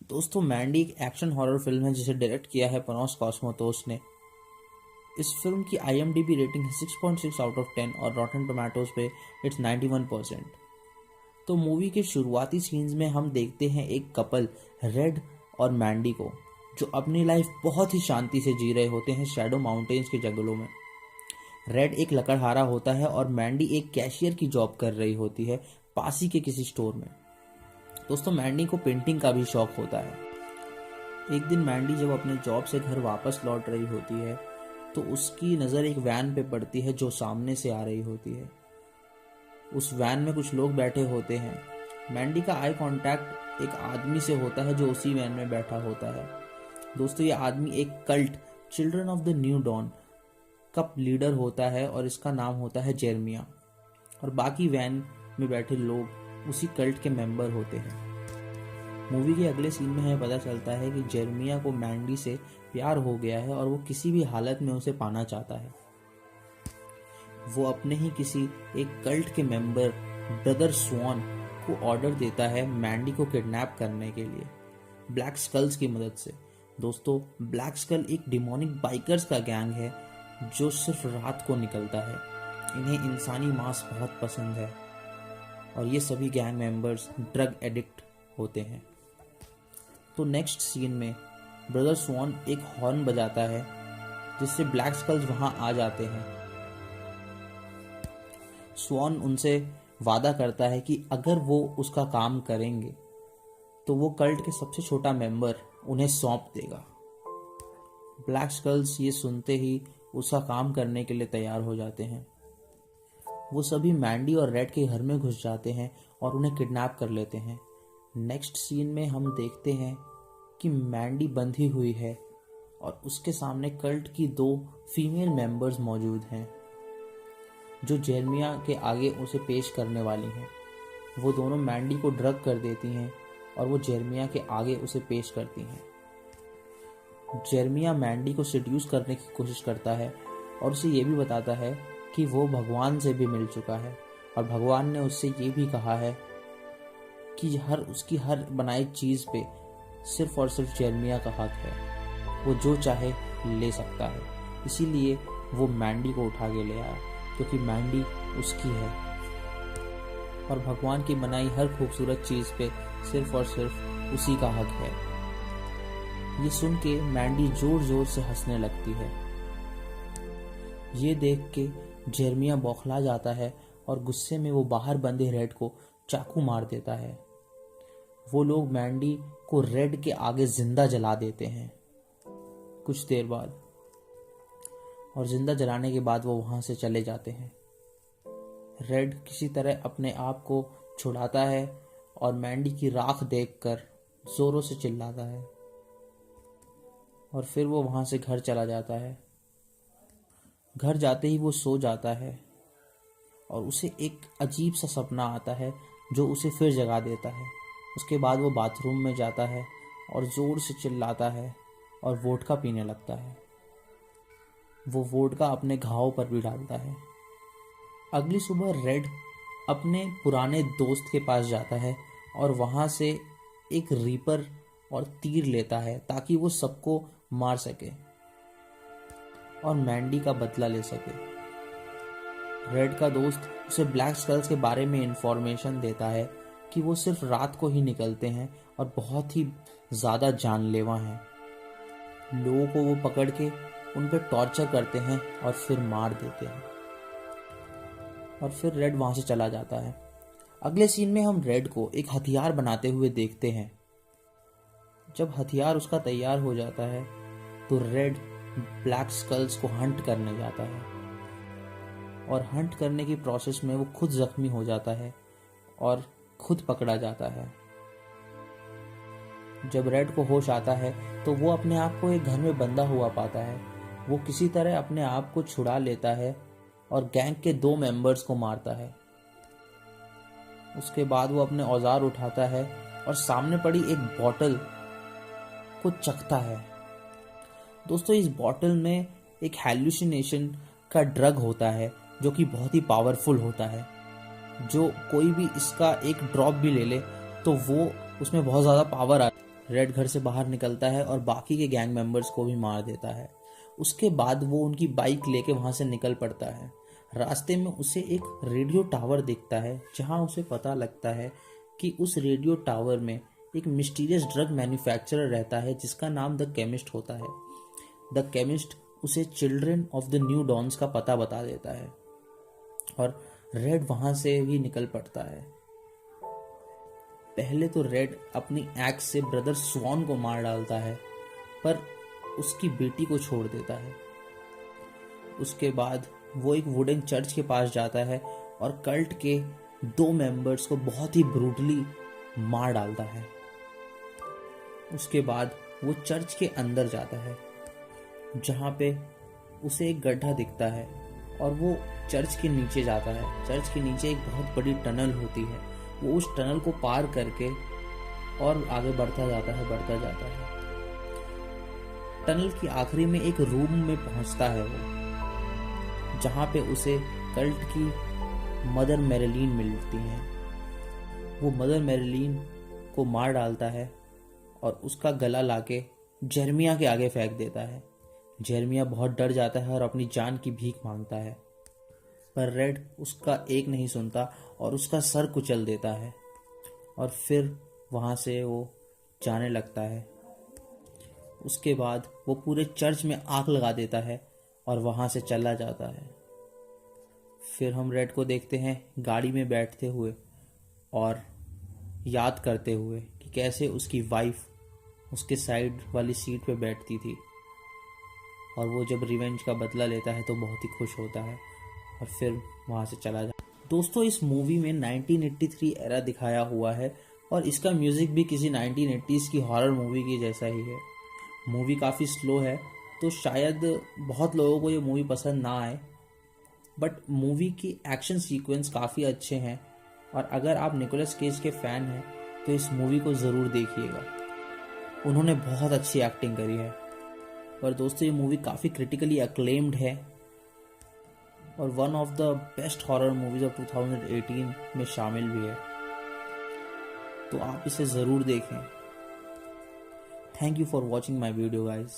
दोस्तों मैंडी एक action horror film है जिसे डायरेक्ट किया है पनोस कॉस्मोतोस ने। इस फिल्म की IMDb रेटिंग है 6.6 आउट ऑफ 10 और रॉटन टोमेटोज पे इट्स 91%। तो मूवी के शुरुआती सीन्स में हम देखते हैं एक कपल रेड और मैंडी को, जो अपनी लाइफ बहुत ही शांति से जी रहे होते हैं शैडो माउंटेन्स के जंगलों में। रेड एक लकड़हारा होता है और मैंडी एक कैशियर की जॉब कर रही होती है पास ही के किसी स्टोर में। दोस्तों मैंडी को पेंटिंग का भी शौक होता है। एक दिन मैंडी जब अपने जॉब से घर वापस लौट रही होती है तो उसकी नज़र एक वैन पे पड़ती है जो सामने से आ रही होती है। उस वैन में कुछ लोग बैठे होते हैं। मैंडी का आई कांटेक्ट एक आदमी से होता है जो उसी वैन में बैठा होता है। दोस्तों ये आदमी एक cult children of the new dawn का लीडर होता है और इसका नाम होता है जेरमिया, और बाकी वैन में बैठे लोग उसी कल्ट के मेंबर होते हैं। मूवी के अगले सीन में हमें पता चलता है कि जेरमिया को मैंडी से प्यार हो गया है और वो किसी भी हालत में उसे पाना चाहता है। वो अपने ही किसी एक कल्ट के मेंबर ब्रदर स्वॉन को ऑर्डर देता है मैंडी को किडनैप करने के लिए ब्लैक स्कल्स की मदद से। दोस्तों ब्लैक स्कल एक डिमोनिक बाइकर्स का गैंग है जो सिर्फ रात को निकलता है। इन्हें इंसानी मांस बहुत पसंद है और ये सभी गैंग मेंबर्स ड्रग एडिक्ट होते हैं। तो नेक्स्ट सीन में ब्रदर स्वॉन एक हॉर्न बजाता है जिससे ब्लैक स्कल्स वहां आ जाते हैं। स्वॉन उनसे वादा करता है कि अगर वो उसका काम करेंगे तो वो कल्ट के सबसे छोटा मेंबर उन्हें सौंप देगा। ब्लैक स्कल्स ये सुनते ही उसका काम करने के लिए तैयार हो जाते हैं। वो सभी मैंडी और रेड के घर में घुस जाते हैं और उन्हें किडनैप कर लेते हैं। नेक्स्ट सीन में हम देखते हैं कि मैंडी बंधी हुई है और उसके सामने कल्ट की 2 फीमेल मेंबर्स मौजूद हैं जो जेरमिया के आगे उसे पेश करने वाली हैं। वो दोनों मैंडी को ड्रग कर देती हैं और वो जेरमिया के आगे उसे पेश करती हैं। जेरमिया मैंडी को सेड्यूस करने की कोशिश करता है और उसे ये भी बताता है कि वो भगवान से भी मिल चुका है और भगवान ने उससे ये भी कहा है कि उसकी हर बनाई चीज़ पे सिर्फ और सिर्फ जेरमिया का हक है, वो जो चाहे ले सकता है। इसीलिए वो मैंडी को उठा के ले आया क्योंकि मैंडी उसकी है और भगवान की बनाई हर खूबसूरत चीज़ पे सिर्फ और सिर्फ उसी का हक है। ये सुन के मैंडी जोर जोर से हंसने लगती है। ये देख के जेरमिया बौखला जाता है और गुस्से में वो बाहर बंधे रेड को चाकू मार देता है। वो लोग मैंडी को रेड के आगे जिंदा जला देते हैं कुछ देर बाद, और जिंदा जलाने के बाद वो वहां से चले जाते हैं। रेड किसी तरह अपने आप को छुड़ाता है और मैंडी की राख देखकर जोरों से चिल्लाता है और फिर वो वहां से घर चला जाता है। घर जाते ही वो सो जाता है और उसे एक अजीब सा सपना आता है जो उसे फिर जगा देता है। उसके बाद वो बाथरूम में जाता है और ज़ोर से चिल्लाता है और वोडका पीने लगता है। वो वोडका अपने घाव पर भी डालता है। अगली सुबह रेड अपने पुराने दोस्त के पास जाता है और वहाँ से एक रीपर और तीर लेता है ताकि वो सबको मार सके और मैंडी का बदला ले सके। रेड का दोस्त उसे ब्लैक स्कल्स के बारे में इंफॉर्मेशन देता है कि वो सिर्फ रात को ही निकलते हैं और बहुत ही ज़्यादा जानलेवा हैं। लोगों को वो पकड़ के उन पर टॉर्चर करते हैं और फिर मार देते हैं और फिर रेड वहाँ से चला जाता है। अगले सीन में हम रेड को एक हथियार बनाते हुए देखते हैं। जब हथियार उसका तैयार हो जाता है तो रेड ब्लैक स्कल्स को हंट करने जाता है और हंट करने की प्रोसेस में वो खुद जख्मी हो जाता है और खुद पकड़ा जाता है। जब रेड को होश आता है तो वो अपने आप को एक घर में बंधा हुआ पाता है। वो किसी तरह अपने आप को छुड़ा लेता है और गैंग के 2 मेंबर्स को मारता है। उसके बाद वो अपने औजार उठाता है और सामने पड़ी एक बॉटल को चखता है। दोस्तों इस बॉटल में एक हैलुसिनेशन का ड्रग होता है जो कि बहुत ही पावरफुल होता है। जो कोई भी इसका एक ड्रॉप भी ले ले तो वो उसमें बहुत ज़्यादा पावर आ। रेड घर से बाहर निकलता है और बाकी के गैंग मेंबर्स को भी मार देता है। उसके बाद वो उनकी बाइक लेके वहाँ से निकल पड़ता है। रास्ते में उसे एक रेडियो टावर दिखता है, जहाँ उसे पता लगता है कि उस रेडियो टावर में एक मिस्टीरियस ड्रग मैन्युफैक्चरर रहता है जिसका नाम द केमिस्ट होता है। द केमिस्ट उसे children of the new dawns का पता बता देता है और रेड वहाँ से भी निकल पड़ता है। पहले तो रेड अपनी एक्स से ब्रदर स्वॉन को मार डालता है, पर उसकी बेटी को छोड़ देता है। उसके बाद वो एक वुडन चर्च के पास जाता है और कल्ट के 2 मेंबर्स को बहुत ही ब्रूटली मार डालता है। उसके बाद वो चर्च के अंदर जाता है, जहाँ पे उसे एक गड्ढा दिखता है और वो चर्च के नीचे जाता है। चर्च के नीचे एक बहुत बड़ी टनल होती है। वो उस टनल को पार करके और आगे बढ़ता जाता है। टनल की आखिरी में एक रूम में पहुंचता है वो, जहाँ पे उसे कल्ट की मदर मैरिलीन मिलती हैं। वो मदर मैरिलीन को मार डालता है और उसका गला लाके जेरमिया के आगे फेंक देता है। जेरमिया बहुत डर जाता है और अपनी जान की भीख मांगता है, पर रेड उसका एक नहीं सुनता और उसका सर कुचल देता है और फिर वहाँ से वो जाने लगता है। उसके बाद वो पूरे चर्च में आग लगा देता है और वहाँ से चला जाता है। फिर हम रेड को देखते हैं गाड़ी में बैठते हुए और याद करते हुए कि कैसे उसकी वाइफ उसके साइड वाली सीट पे बैठती थी और वो जब रिवेंज का बदला लेता है तो बहुत ही खुश होता है और फिर वहाँ से चला जाता है। दोस्तों, इस मूवी में 1983 एरा दिखाया हुआ है और इसका म्यूज़िक भी किसी 1980s की हॉरर मूवी की जैसा ही है। मूवी काफ़ी स्लो है तो शायद बहुत लोगों को ये मूवी पसंद ना आए, बट मूवी की एक्शन सीक्वेंस काफ़ी अच्छे हैं और अगर आप निकोलस केज के फ़ैन हैं तो इस मूवी को ज़रूर देखिएगा। उन्होंने बहुत अच्छी एक्टिंग करी है। और दोस्तों, ये मूवी काफ़ी क्रिटिकली अक्लेम्ड है और one of the best horror movies of 2018 में शामिल भी है, तो आप इसे ज़रूर देखें। Thank you for watching my video guys.